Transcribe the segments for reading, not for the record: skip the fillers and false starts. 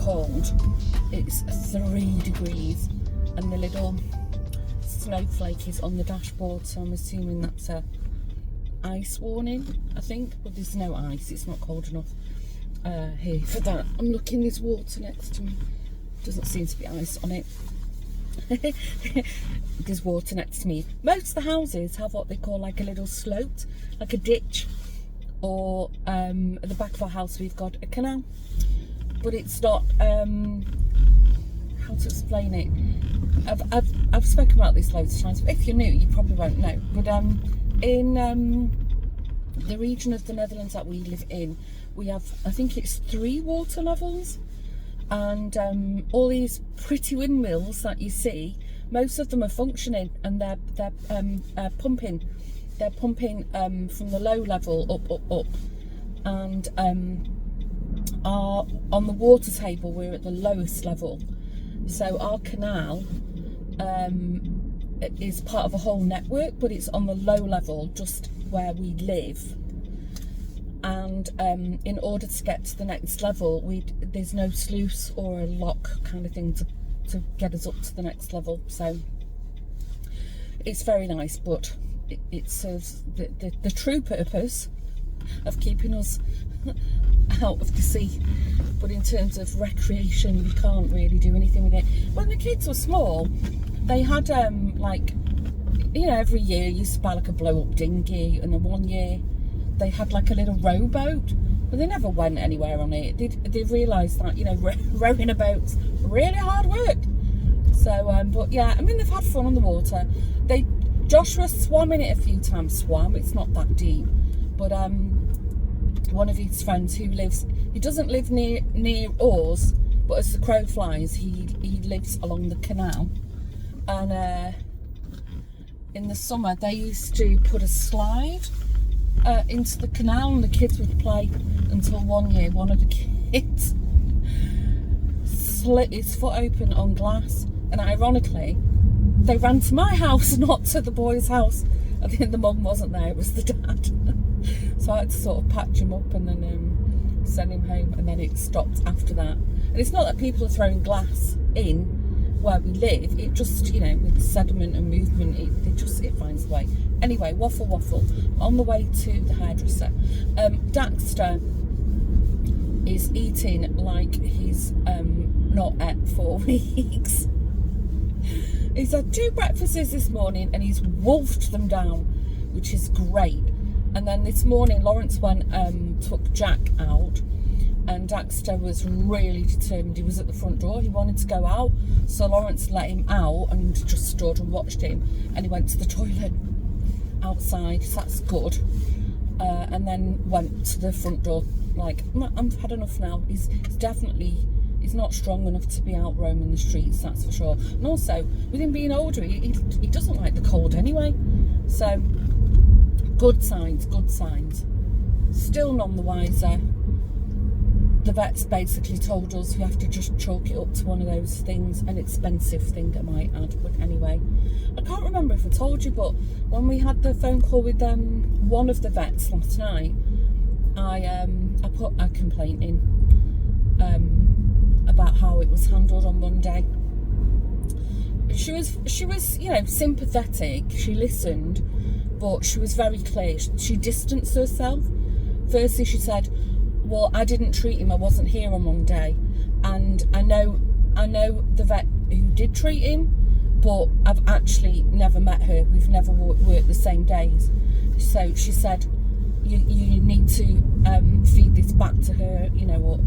cold. It's 3 degrees and the little snowflake is on the dashboard, so I'm assuming that's a ice warning, I think, but there's no ice. It's not cold enough here for that. I'm looking, there's water next to me. Doesn't seem to be ice on it. There's water next to me. Most of the houses have what they call like a little slope, like a ditch, or at the back of our house we've got a canal, but it's not how to explain it. I've spoken about this loads of times, but if you're new you probably won't know, but in the region of the Netherlands that we live in, we have, I think it's 3 water levels, and all these pretty windmills that you see, most of them are functioning, and they're pumping from the low level up, and on the water table we're at the lowest level. So our canal is part of a whole network, but it's on the low level just where we live, and in order to get to the next level there's no sluice or a lock kind of thing to get us up to the next level. So it's very nice, but it serves the true purpose of keeping us out of the sea. But in terms of recreation, we can't really do anything with it. When the kids were small, they had like, you know, every year you used to buy like a blow up dinghy, and then one year they had like a little rowboat, but they never went anywhere on it. They realised that, you know, rowing a boat's really hard work. So but yeah, I mean, they've had fun on the water. Joshua swam in it a few times. It's not that deep, but one of his friends he doesn't live near Oars, but as the crow flies he lives along the canal, and in the summer they used to put a slide into the canal, and the kids would play until one year one of the kids slit his foot open on glass, and ironically they ran to my house, not to the boys' house. I think the mum wasn't there, it was the dad. So I had to sort of patch him up and then send him home, and then it stopped after that. And it's not that people are throwing glass in where we live, it just, you know, with sediment and movement, it finds a way. Anyway, waffle, on the way to the hairdresser. Daxter is eating like he's not at 4 weeks. He's had 2 breakfasts this morning and he's wolfed them down, which is great. And then this morning Lawrence went took Jack out, and Daxter was really determined. He was at the front door, he wanted to go out, so Lawrence let him out and just stood and watched him, and he went to the toilet outside, so that's good, and then went to the front door like, I've had enough now. He's not strong enough to be out roaming the streets, that's for sure. And also, with him being older, he doesn't like the cold anyway. So, good signs. Still none the wiser. The vets basically told us we have to just chalk it up to one of those things, an expensive thing I might add. But anyway, I can't remember if I told you, but when we had the phone call with one of the vets last night, I put a complaint in about how it was handled on Monday. She was, you know, sympathetic. She listened, but she was very clear. She distanced herself. Firstly, she said, "Well, I didn't treat him. I wasn't here on Monday, and I know the vet who did treat him, but I've actually never met her. We've never worked the same days." So she said, you need to feed this back to her, you know,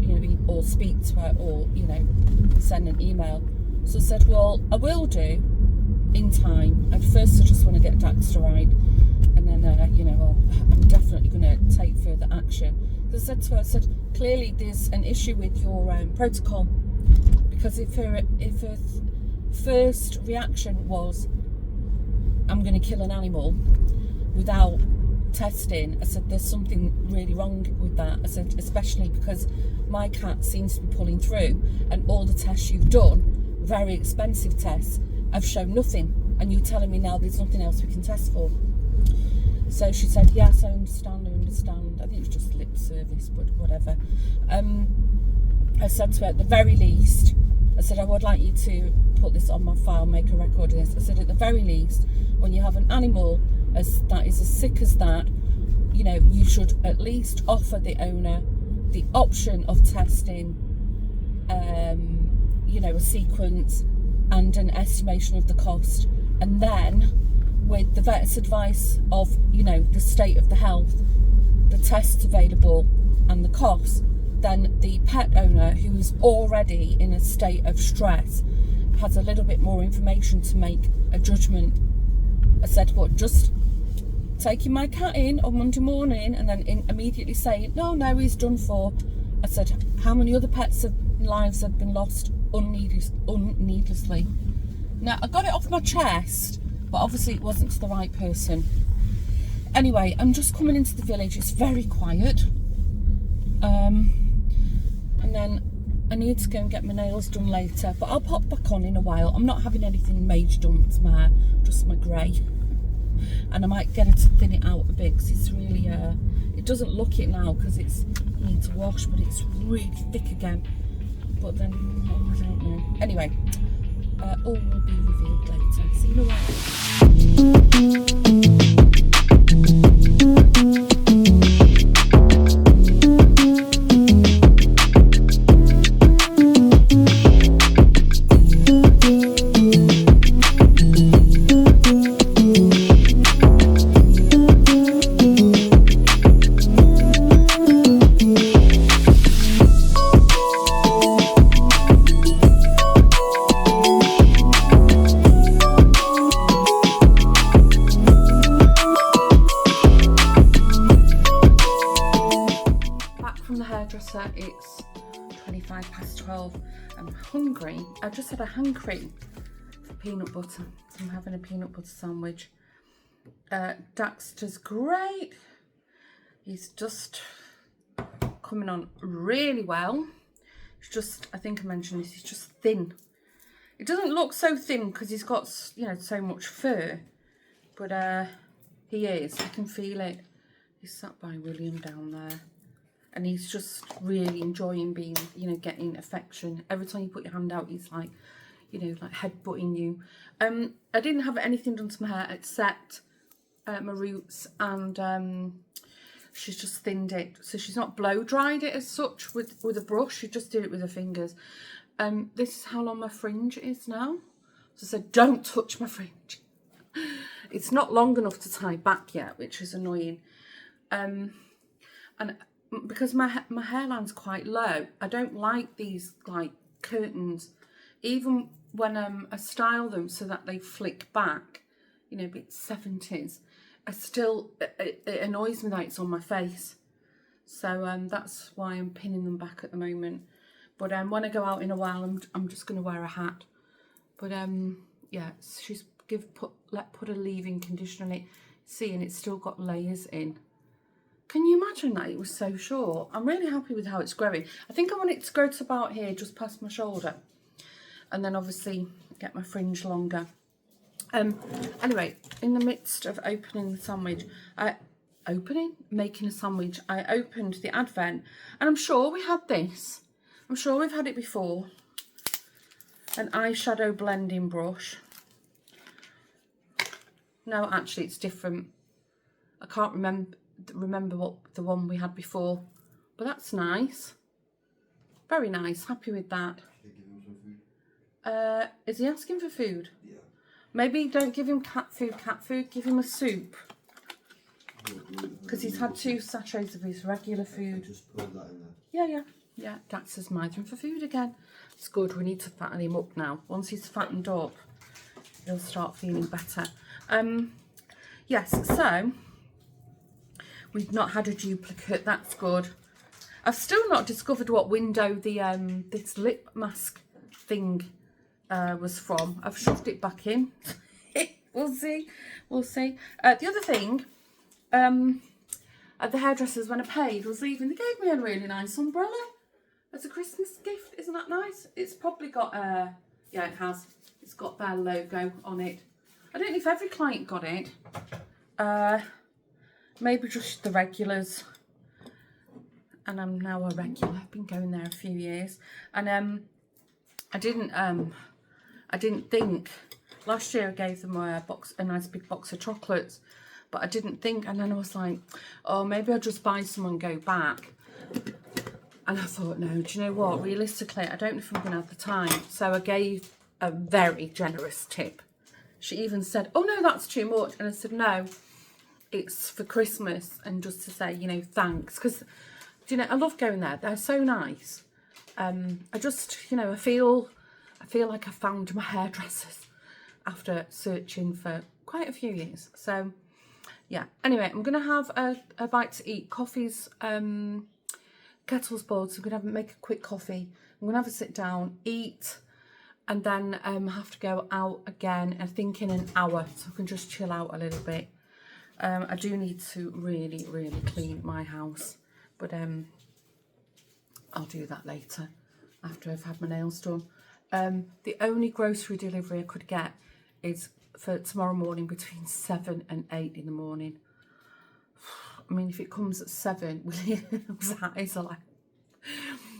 or speak to her, or, you know, send an email. So I said, well, I will do in time. At first I just want to get Daxter right, and then you know, I'm definitely going to take further action. I said to her, I said, clearly there's an issue with your protocol, because if her first reaction was, I'm going to kill an animal without testing, I said, there's something really wrong with that. I said, especially because my cat seems to be pulling through, and all the tests you've done, very expensive tests, have shown nothing, and you're telling me now there's nothing else we can test for. So she said, yes, I understand. I think it was just lip service, but whatever. I said to her, at the very least, I said, I would like you to put this on my file, make a record of this. I said, at the very least, when you have an animal that is as sick as that, you know, you should at least offer the owner the option of testing, you know, a sequence and an estimation of the cost. And then, with the vet's advice of, you know, the state of the health, the tests available and the costs, then the pet owner, who's already in a state of stress, has a little bit more information to make a judgment. I said, what, just taking my cat in on Monday morning and then immediately saying, no, he's done for. I said, how many other pets' lives have been lost needlessly? Now, I got it off my chest, but obviously it wasn't to the right person. Anyway, I'm just coming into the village. It's very quiet. And then I need to go and get my nails done later, but I'll pop back on in a while. I'm not having anything major done to my, just my grey. And I might get her to thin it out a bit because it's really, it doesn't look it now because it's need to wash, but it's really thick again. But then, I don't know. Anyway, all will be revealed later. See you in a while. Hairdresser, it's 12:25. I'm hungry. I just had a hankering for peanut butter. So I'm having a peanut butter sandwich. Daxter's great. He's just coming on really well. It's just, I think I mentioned this, he's just thin. It doesn't look so thin because he's got, you know, so much fur, but he is. I can feel it. He's sat by William down there. And he's just really enjoying being, you know, getting affection. Every time you put your hand out, he's like, you know, like headbutting you. I didn't have anything done to my hair except my roots, and she's just thinned it. So she's not blow dried it as such with a brush. She just did it with her fingers. This is how long my fringe is now. So I said, don't touch my fringe. It's not long enough to tie back yet, which is annoying. And because my hairline's quite low, I don't like these like curtains, even when I style them so that they flick back, you know, a bit 70s. I still, it annoys me that it's on my face. So that's why I'm pinning them back at the moment. But when I go out in a while, I'm just going to wear a hat. But yeah, she's put a leave-in conditioner in it. See, and it's still got layers in. Can you imagine that? It was so short. I'm really happy with how it's growing. I think I want it to grow to about here, just past my shoulder. And then obviously get my fringe longer. Anyway, in the midst of opening the sandwich, making a sandwich, I opened the Advent. And I'm sure we had this. I'm sure we've had it before. An eyeshadow blending brush. No, actually it's different. I can't remember what the one we had before, but that's nice, very nice. Happy with that. Is he asking for food? Yeah. Maybe don't give him cat food, give him a soup, because he's had 2 sachets of his regular food. Just put that in there. Yeah, Daxter's mithering for food again. It's good. We need to fatten him up now. Once he's fattened up, he'll start feeling better. Yes, so we've not had a duplicate. That's good. I've still not discovered what window the this lip mask thing was from. I've shoved it back in. We'll see. The other thing, at the hairdressers when I paid was leaving. They gave me a really nice umbrella as a Christmas gift. Isn't that nice? It's probably got yeah, it has. It's got their logo on it. I don't know if every client got it. Maybe just the regulars. and I'm now a regular. I've been going there a few years, and I didn't think last year I gave them a nice big box of chocolates, but I didn't think, and then I was like, oh, maybe I'll just buy some and go back. And I thought, no, do you know what? Realistically, I don't know if I'm going to have the time. So I gave a very generous tip. She even said, oh, no, that's too much. And I said, no, it's for Christmas, and just to say, you know, thanks. Because, you know, I love going there. They're so nice. I just, you know, I feel like I found my hairdressers after searching for quite a few years. So, yeah. Anyway, I'm going to have a bite to eat. Coffee's... kettle's boiled, so I'm going to make a quick coffee. I'm going to have a sit down, eat, and then have to go out again, I think in an hour, so I can just chill out a little bit. I do need to really, really clean my house, but I'll do that later after I've had my nails done. The only grocery delivery I could get is for tomorrow morning between 7 and 8 in the morning. I mean, if it comes at 7,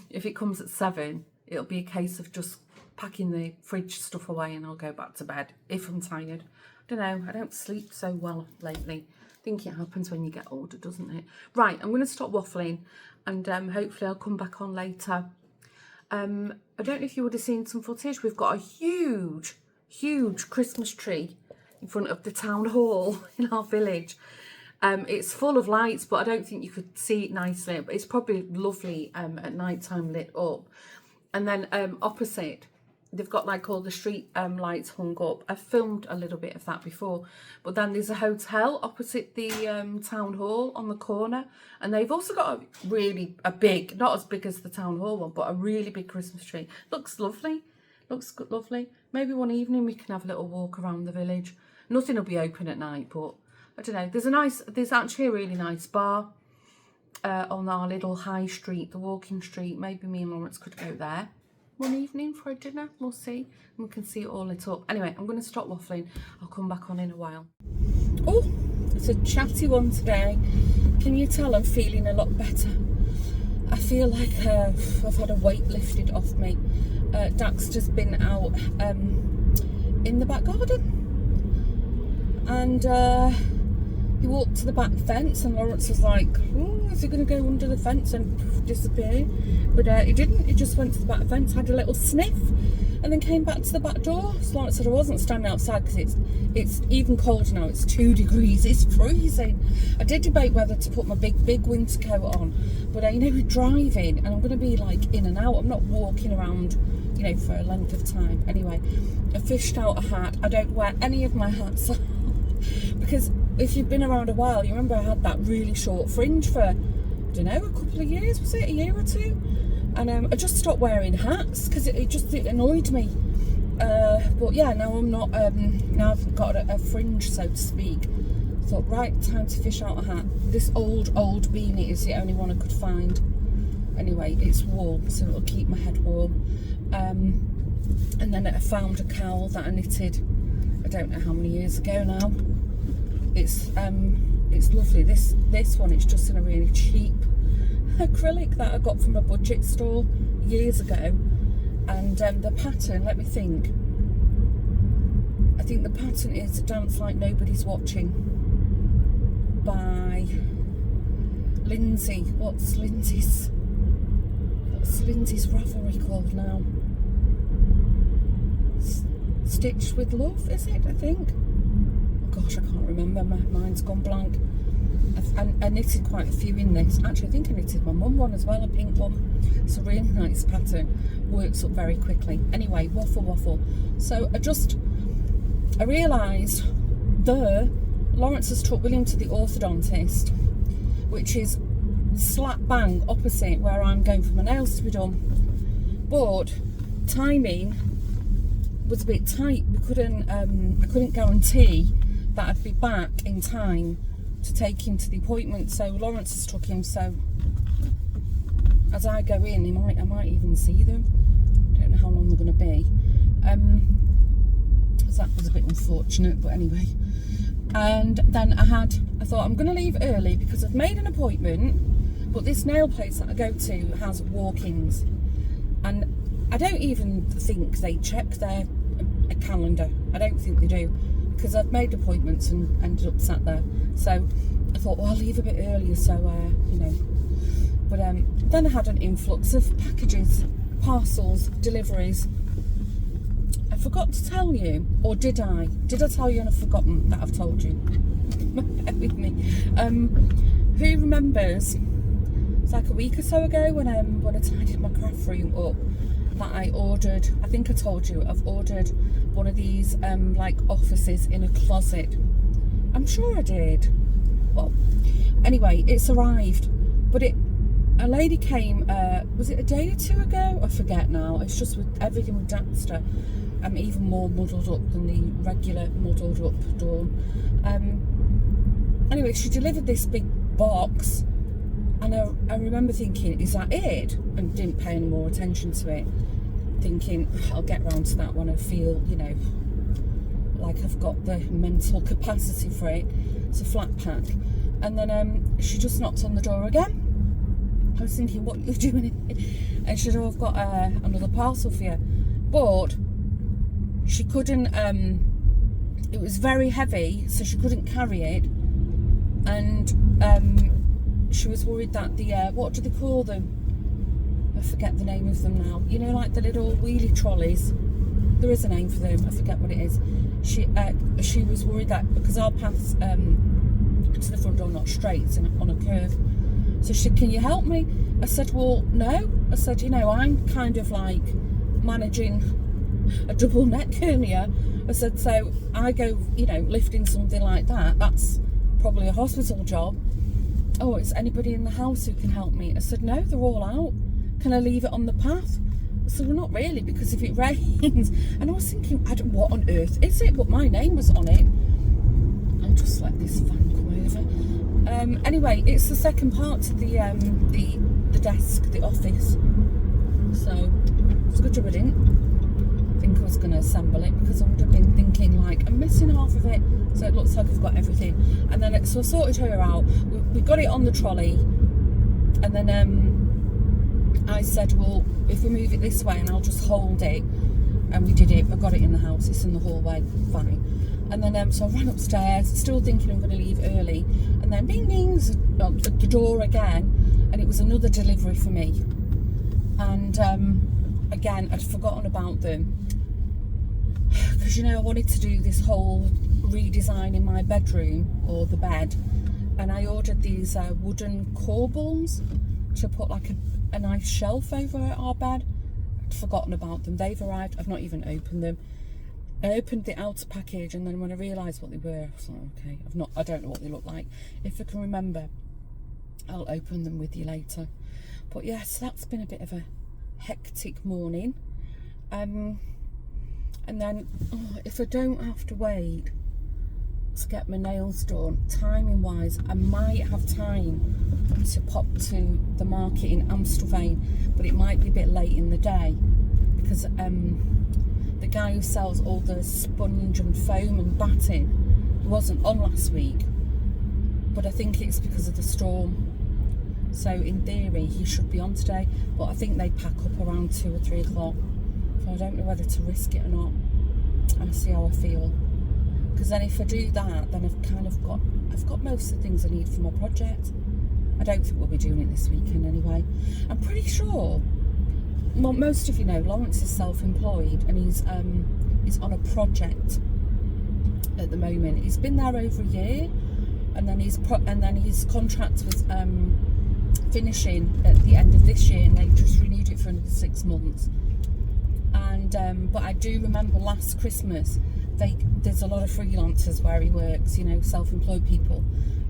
if it comes at 7, it'll be a case of just packing the fridge stuff away and I'll go back to bed if I'm tired. I don't know, I don't sleep so well lately. I think it happens when you get older, doesn't it? Right, I'm going to stop waffling, and hopefully I'll come back on later. I don't know if you would have seen some footage. We've got a huge Christmas tree in front of the town hall in our village. It's full of lights, but I don't think you could see it nicely. But it's probably lovely at night time lit up. And then opposite, they've got like all the street lights hung up. I've filmed a little bit of that before. But then there's a hotel opposite the town hall on the corner. And they've also got a big, not as big as the town hall one, but a really big Christmas tree. Looks lovely. Looks lovely. Maybe one evening we can have a little walk around the village. Nothing will be open at night, but... I don't know, there's actually a really nice bar on our little high street, the walking street. Maybe me and Lawrence could go there one evening for a dinner, we'll see. And we can see it all lit up. Anyway, I'm going to stop waffling. I'll come back on in a while. Oh, it's a chatty one today. Can you tell I'm feeling a lot better? I feel like I've had a weight lifted off me. Daxter's been out in the back garden. And he walked to the back fence, and Lawrence was like, oh, is he going to go under the fence and disappear? But he didn't. He just went to the back fence, had a little sniff, and then came back to the back door. So Lawrence said, I wasn't standing outside because it's even colder now. It's 2 degrees. It's freezing. I did debate whether to put my big winter coat on, but you know, we're driving, and I'm going to be like in and out. I'm not walking around, you know, for a length of time. Anyway, I fished out a hat. I don't wear any of my hats because if you've been around a while, you remember I had that really short fringe for, I don't know, a couple of years, was it? A year or two? And I just stopped wearing hats because it annoyed me. But yeah, now I'm not, now I've got a fringe, so to speak. I thought, right, time to fish out a hat. This old beanie is the only one I could find. Anyway, it's wool, so it'll keep my head warm. And then I found a cowl that I knitted, I don't know how many years ago now. It's lovely. This one, it's just in a really cheap acrylic that I got from a budget store years ago. And the pattern, let me think. I think the pattern is Dance Like Nobody's Watching by Lindsay. What's Lindsay's Ravelry called now? Stitched with Love, is it? I think. Oh gosh, I can't remember. My mind's gone blank. I knitted quite a few in this. Actually, I think I knitted my mum one as well, a pink one. It's a really nice pattern. Works up very quickly. Anyway, waffle. So I realised Lawrence has took William to the orthodontist, which is slap bang opposite where I'm going for my nails to be done. But timing was a bit tight. I couldn't guarantee that I'd be back in time to take him to the appointment. So Lawrence has took him. So as I go in, I might even see them. Don't know how long they're going to be. So that was a bit unfortunate, but anyway. And then I thought I'm going to leave early because I've made an appointment But this nail place that I go to has walk-ins, and I don't even think they check their calendar. I don't think they do, because I've made appointments and ended up sat there. So I thought, well, I'll leave a bit earlier, so you know. But then I had an influx of packages, parcels, deliveries. I forgot to tell you, or did I? Did I tell you and I've forgotten that I've told you? Bear with me. Who remembers? It's like a week or so ago when I tidied my craft room up, that I ordered. I think I told you I've ordered one of these like offices in a closet. I'm sure I did. Well, anyway, it's arrived, but a lady came. Was it a day or two ago? I forget now. It's just with everything with Daxter. I'm even more muddled up than the regular muddled up Dawn. Anyway, she delivered this big box, and I remember thinking, is that it? And didn't pay any more attention to it, thinking I'll get round to that when I feel, you know, like I've got the mental capacity for it. It's a flat pack. And then she just knocked on the door again. I was thinking, what are you doing? And she said, oh, I've got another parcel for you. But she couldn't, it was very heavy, so she couldn't carry it. And she was worried that the, what do they call them? I forget the name of them now. You know, like the little wheelie trolleys. There is a name for them, I forget what it is. She was worried that because our path's to the front door not straight, it's on a curve. So she said, can you help me? I said, well, no. I said, you know, I'm kind of like managing a double neck hernia. I said, so I go, you know, lifting something like that, that's probably a hospital job. Oh, is anybody in the house who can help me? I said, no, they're all out. Can I leave it on the path? I said, well, not really, because if it rains. And I was thinking, what on earth is it? But my name was on it. I'll just let this fan come over. Anyway, it's the second part to the desk, the office. So it's good job I didn't think I was going to assemble it, because I would have been thinking like I'm missing half of it. So it looks like I've got everything. And then so I sorted her out. We got it on the trolley, and then I said, well, if we move it this way and I'll just hold it. And we did it. I got it in the house. It's in the hallway. Fine. And then so I ran upstairs, still thinking I'm going to leave early. And then bing bings the door again, and it was another delivery for me. And again, I'd forgotten about them, because you know I wanted to do this whole redesign in my bedroom, or the bed, and I ordered these wooden corbels to put like a nice shelf over our bed. I'd forgotten about them. They've arrived. I've not even opened them. I opened the outer package, and then when I realised what they were, I was like, okay, I don't know what they look like. If I can remember, I'll open them with you later. But yes, that's been a bit of a hectic morning. And then if I don't have to wait to get my nails done, timing wise, I might have time to pop to the market in Amstelveen, but it might be a bit late in the day, because the guy who sells all the sponge and foam and batting wasn't on last week, but I think it's because of the storm. So in theory he should be on today, but I think they pack up around 2 or 3 o'clock, so I don't know whether to risk it or not. I'll see how I feel, because then if I do that, then I've got most of the things I need for my project. I don't think we'll be doing it this weekend anyway. I'm pretty sure, well, most of you know Lawrence is self-employed, and he's on a project at the moment. He's been there over a year, and then his contract was finishing at the end of this year, and they just renewed it for another 6 months. And but I do remember last Christmas, there's a lot of freelancers where he works, you know, self-employed people.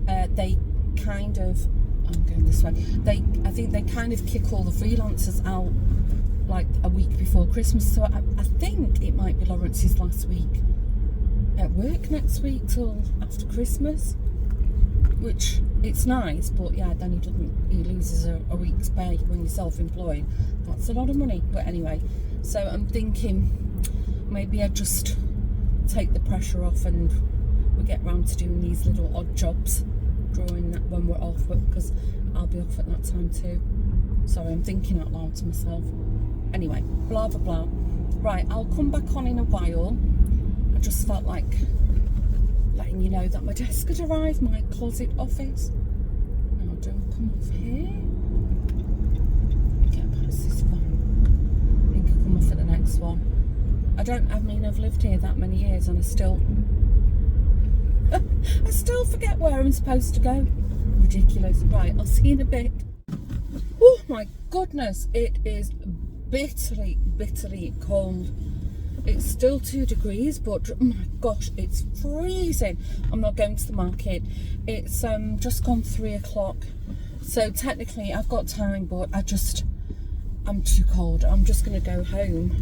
They kind of, I'm going this way. I think they kind of kick all the freelancers out like a week before Christmas. So I think it might be Lawrence's last week at work next week till after Christmas, which it's nice, but yeah, then he loses a week's pay when you're self-employed. That's a lot of money. But anyway, so I'm thinking maybe I just take the pressure off and we get round to doing these little odd jobs, drawing that when we're off, because I'll be off at that time too. Sorry, I'm thinking out loud to myself. Anyway, blah blah blah. Right, I'll come back on in a while. I just felt like letting you know that my desk had arrived, my closet office. Now don't come off here. Get past this one. I think I'll come off at the next one. I mean, I've lived here that many years and I still forget where I'm supposed to go. Ridiculous. Right, I'll see you in a bit. Oh my goodness, it is bitterly, bitterly cold. It's still 2 degrees, but oh my gosh, it's freezing. I'm not going to the market. It's just gone 3 o'clock. So technically I've got time, but I'm too cold. I'm just going to go home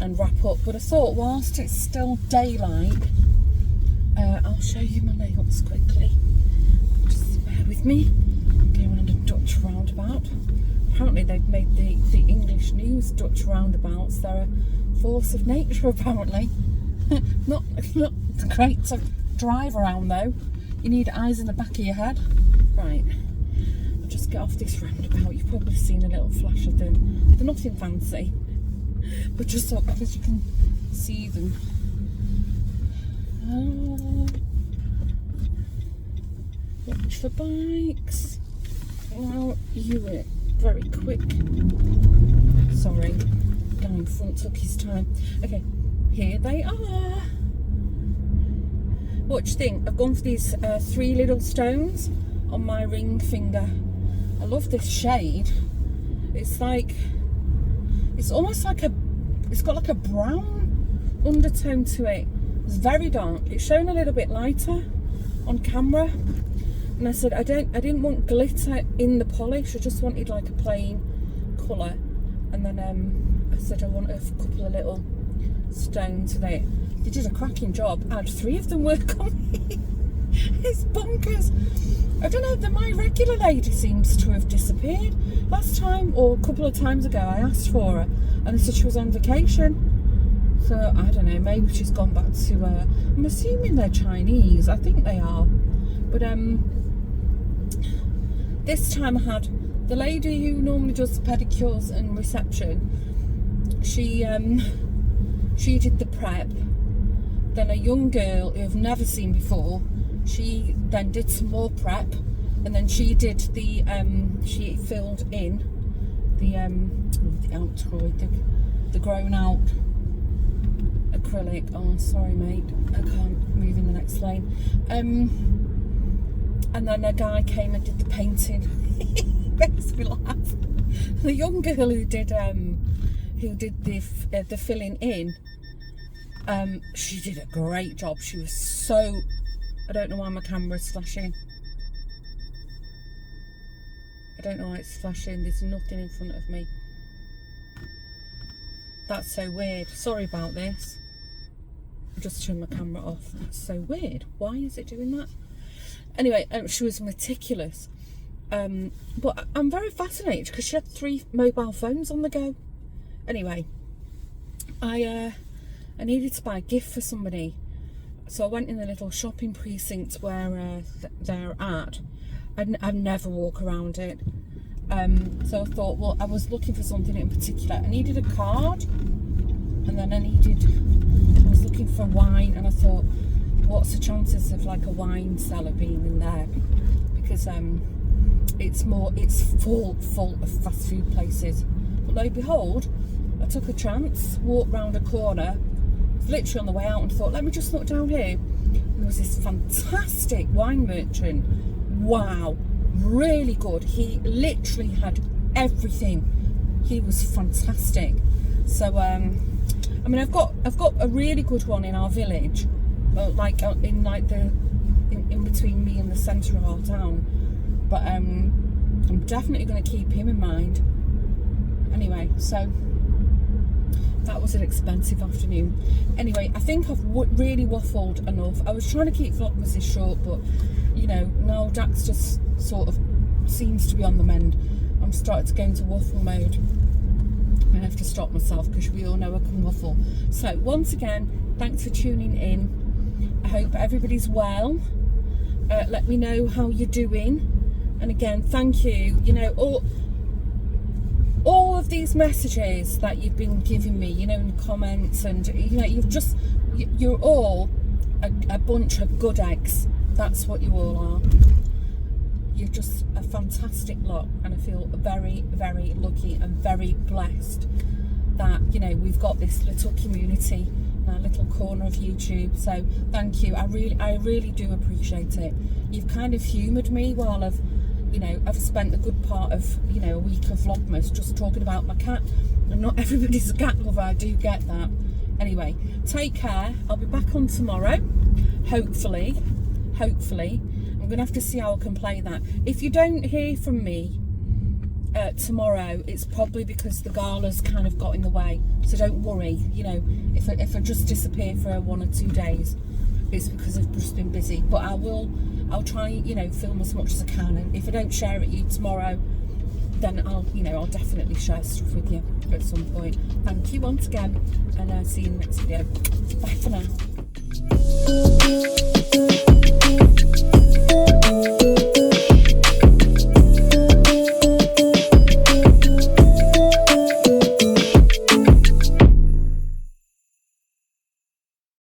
and wrap up. But I thought whilst it's still daylight, I'll show you my nails quickly. Just bear with me. I'm going around a Dutch roundabout. Apparently they've made the English news Dutch roundabouts. They're a force of nature apparently. not great to drive around though. You need eyes in the back of your head. Right, I'll just get off this roundabout. You've probably seen a little flash of them. They're nothing fancy, but just so because you can see them. Watch for bikes. Now you it very quick. Sorry, the guy in front took his time. Okay, here they are. What do you think? I've gone for these 3 little stones on my ring finger. I love this shade. It's almost like it's got like a brown undertone to it. It's very dark. It's shown a little bit lighter on camera. And I said I didn't want glitter in the polish. I just wanted like a plain colour. And then I said I want a couple of little stones with it. They did a cracking job. I had 3 of them work on me. It's bonkers. I don't know, my regular lady seems to have disappeared. Last time, or a couple of times ago, I asked for her and they said she was on vacation. So, I don't know, maybe she's gone back to, I'm assuming they're Chinese. I think they are. But, this time I had the lady who normally does pedicures and reception. She did the prep. Then a young girl who I've never seen before, she then did some more prep, and then she did the she filled in the the grown out acrylic. Oh, sorry mate, I can't move in the next lane. And then a guy came and did the painting. Makes me laugh. The young girl who did the filling in, she did a great job. She was so, I don't know why my camera's flashing. I don't know why it's flashing. There's nothing in front of me. That's so weird. Sorry about this. I just turned my camera off. That's so weird. Why is it doing that? Anyway, she was meticulous. But I'm very fascinated because she had 3 mobile phones on the go. Anyway, I needed to buy a gift for somebody, so I went in the little shopping precinct where they're at. I'd never walk around it, so I thought, well, I was looking for something in particular. I needed a card, and then I was looking for wine, and I thought, what's the chances of like a wine cellar being in there? Because it's full of fast food places. But lo and behold, I took a chance, walked round a corner, literally on the way out, and thought, let me just look down here. And there was this fantastic wine merchant. Wow, really good. He literally had everything. He was fantastic. So I mean, I've got a really good one in our village, in between me and the centre of our town. But I'm definitely going to keep him in mind. Anyway, so that was an expensive afternoon. Anyway, I think I've really waffled enough. I was trying to keep Vlogmas this short, but you know, now Daxter sort of seems to be on the mend. I'm starting to go into waffle mode. I have to stop myself because we all know I can waffle. So once again, thanks for tuning in. I hope everybody's well. Let me know how you're doing. And again, thank you. You know, all of these messages that you've been giving me, you know, in comments, and you know, you're all a bunch of good eggs. That's what you all are. You're just a fantastic lot, and I feel very, very lucky and very blessed that, you know, we've got this little community, a little corner of YouTube. So thank you. I really do appreciate it. You've kind of humoured me while I've spent a good part of, you know, a week of Vlogmas just talking about my cat. And not everybody's a cat lover, I do get that. Anyway, take care. I'll be back on tomorrow, hopefully. I'm gonna have to see how I can play that. If you don't hear from me tomorrow, it's probably because the gala's kind of got in the way, so don't worry. You know, if I just disappear for 1 or 2 days, it's because I've just been busy. But I'll try, you know, film as much as I can, and if I don't share it with you tomorrow, then I'll definitely share stuff with you at some point. Thank you once again, and I'll see you in the next video. Bye for now.